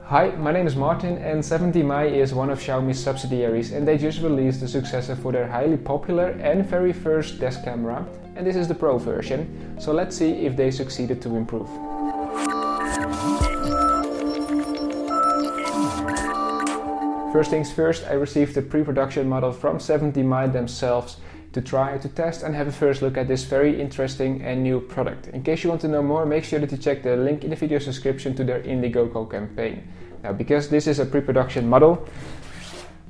Hi, my name is Martin and 𝙤𝙩'𝙨 is one of Xiaomi's subsidiaries and they just released the successor for their highly popular and very first desk camera, and this is the Pro version, so let's see if they succeeded to improve. First things first, I received a pre-production model from 𝙤𝙩'𝙯 themselves to try to test and have a first look at this very interesting and new product. In case you want to know more, make sure that you check the link in the video's description to their Indiegogo campaign. Now, because this is a pre-production model,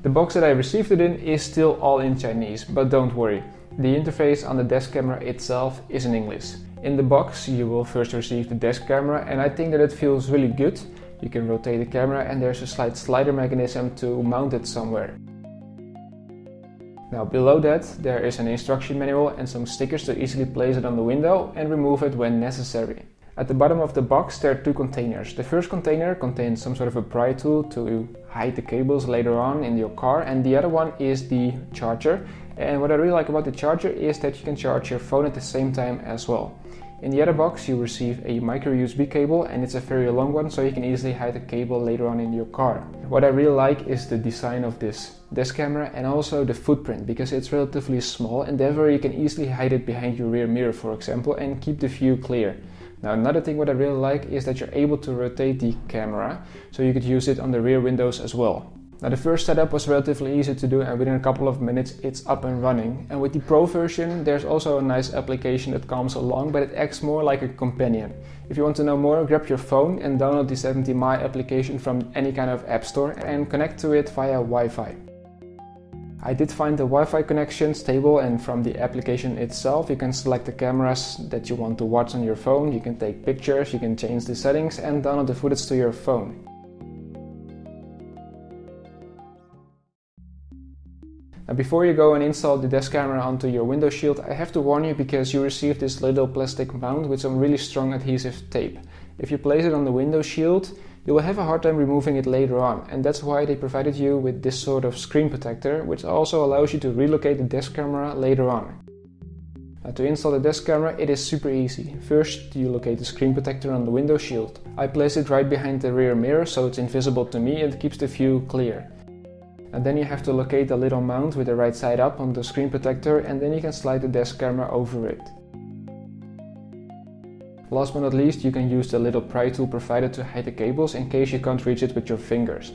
the box that I received it in is still all in Chinese, but don't worry. The interface on the desk camera itself is in English. In the box you will first receive the desk camera, and I think that it feels really good. You can rotate the camera and there's a slight slider mechanism to mount it somewhere. Now below that there is an instruction manual and some stickers to easily place it on the window and remove it when necessary. At the bottom of the box there are two containers. The first container contains some sort of a pry tool to hide the cables later on in your car, and the other one is the charger. And what I really like about the charger is that you can charge your phone at the same time as well. In the other box you receive a micro USB cable, and it's a very long one, so you can easily hide the cable later on in your car. What I really like is the design of this desk camera and also the footprint, because it's relatively small and therefore you can easily hide it behind your rear mirror, for example, and keep the view clear. Now another thing what I really like is that you're able to rotate the camera, so you could use it on the rear windows as well. Now the first setup was relatively easy to do, and within a couple of minutes it's up and running. And with the Pro version there's also a nice application that comes along, but it acts more like a companion. If you want to know more, grab your phone and download the 𝙤𝙯'𝙯 application from any kind of app store and connect to it via Wi-Fi. I did find the Wi-Fi connection stable, and from the application itself you can select the cameras that you want to watch on your phone, you can take pictures, you can change the settings and download the footage to your phone. Now before you go and install the desk camera onto your window shield, I have to warn you because you receive this little plastic mount with some really strong adhesive tape. If you place it on the window shield, you will have a hard time removing it later on, and that's why they provided you with this sort of screen protector, which also allows you to relocate the desk camera later on. Now to install the desk camera it is super easy. First you locate the screen protector on the window shield. I place it right behind the rear mirror so it's invisible to me and keeps the view clear. And then you have to locate the little mount with the right side up on the screen protector, and then you can slide the desk camera over it. Last but not least, you can use the little pry tool provided to hide the cables in case you can't reach it with your fingers.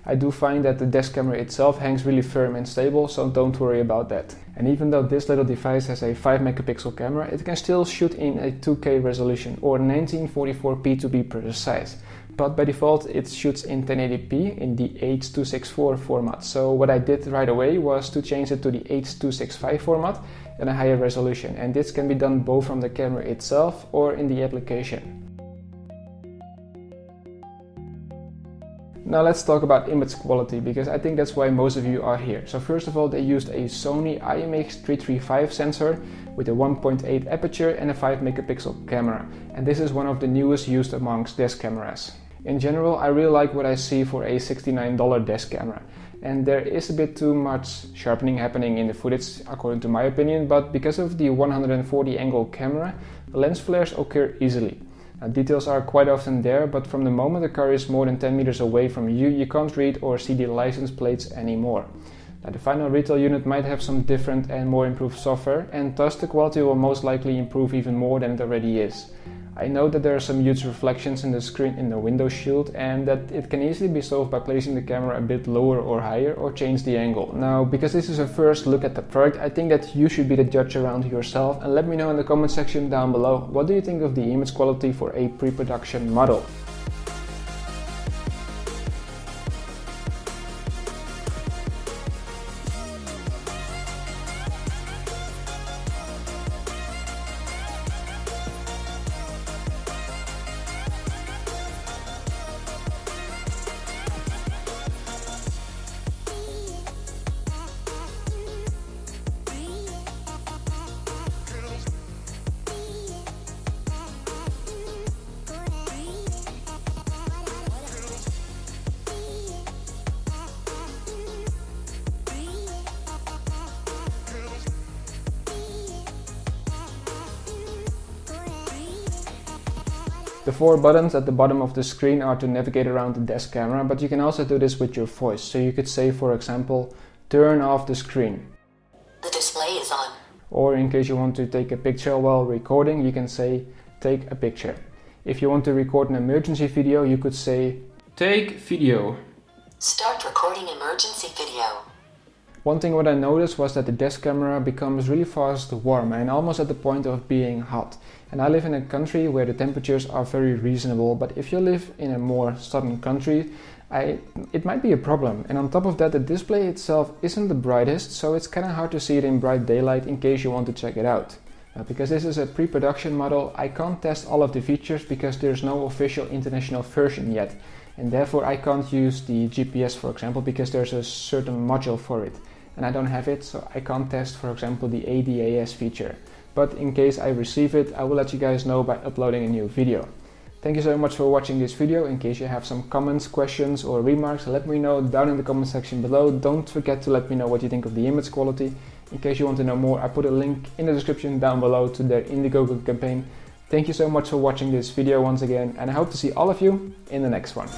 I do find that the desk camera itself hangs really firm and stable, so don't worry about that. And even though this little device has a 5 megapixel camera, it can still shoot in a 2K resolution, or 1944p to be precise. But by default it shoots in 1080p in the 𝙤𝙤𝙘𝙧 format. So what I did right away was to change it to the 𝙤𝙤𝙘𝙧 format and a higher resolution, and this can be done both from the camera itself or in the application. Now let's talk about image quality, because I think that's why most of you are here. So first of all, they used a Sony IMX335 sensor with a 1.8 aperture and a 5 megapixel camera, and this is one of the newest used amongst desk cameras. In general, I really like what I see for a $69 desk camera, and there is a bit too much sharpening happening in the footage according to my opinion, but because of the 140 angle camera, the lens flares occur easily. Now, details are quite often there, but from the moment the car is more than 10 meters away from you, you can't read or see the license plates anymore. Now, the final retail unit might have some different and more improved software, and thus the quality will most likely improve even more than it already is. I know that there are some huge reflections in the screen in the window shield, and that it can easily be solved by placing the camera a bit lower or higher, or change the angle. Now, because this is a first look at the product, I think that you should be the judge around yourself, and let me know in the comment section down below, what do you think of the image quality for a pre-production model? The 4 buttons at the bottom of the screen are to navigate around the desk camera, but you can also do this with your voice. So you could say, for example, turn off the screen. The display is on. Or in case you want to take a picture while recording, you can say, take a picture. If you want to record an emergency video, you could say, take video. Start recording emergency video. One thing what I noticed was that the desk camera becomes really fast warm and almost at the point of being hot. And I live in a country where the temperatures are very reasonable, but if you live in a more southern country, it might be a problem. And on top of that, the display itself isn't the brightest, so it's kind of hard to see it in bright daylight in case you want to check it out. Because this is a pre-production model, I can't test all of the features because there's no official international version yet. And therefore I can't use the GPS, for example, because there's a certain module for it. And I don't have it, so I can't test, for example, the ADAS feature. But in case I receive it, I will let you guys know by uploading a new video. Thank you so much for watching this video. In case you have some comments, questions or remarks, let me know down in the comment section below. Don't forget to let me know what you think of the image quality. In case you want to know more, I put a link in the description down below to their Indiegogo campaign. Thank you so much for watching this video once again, and I hope to see all of you in the next one.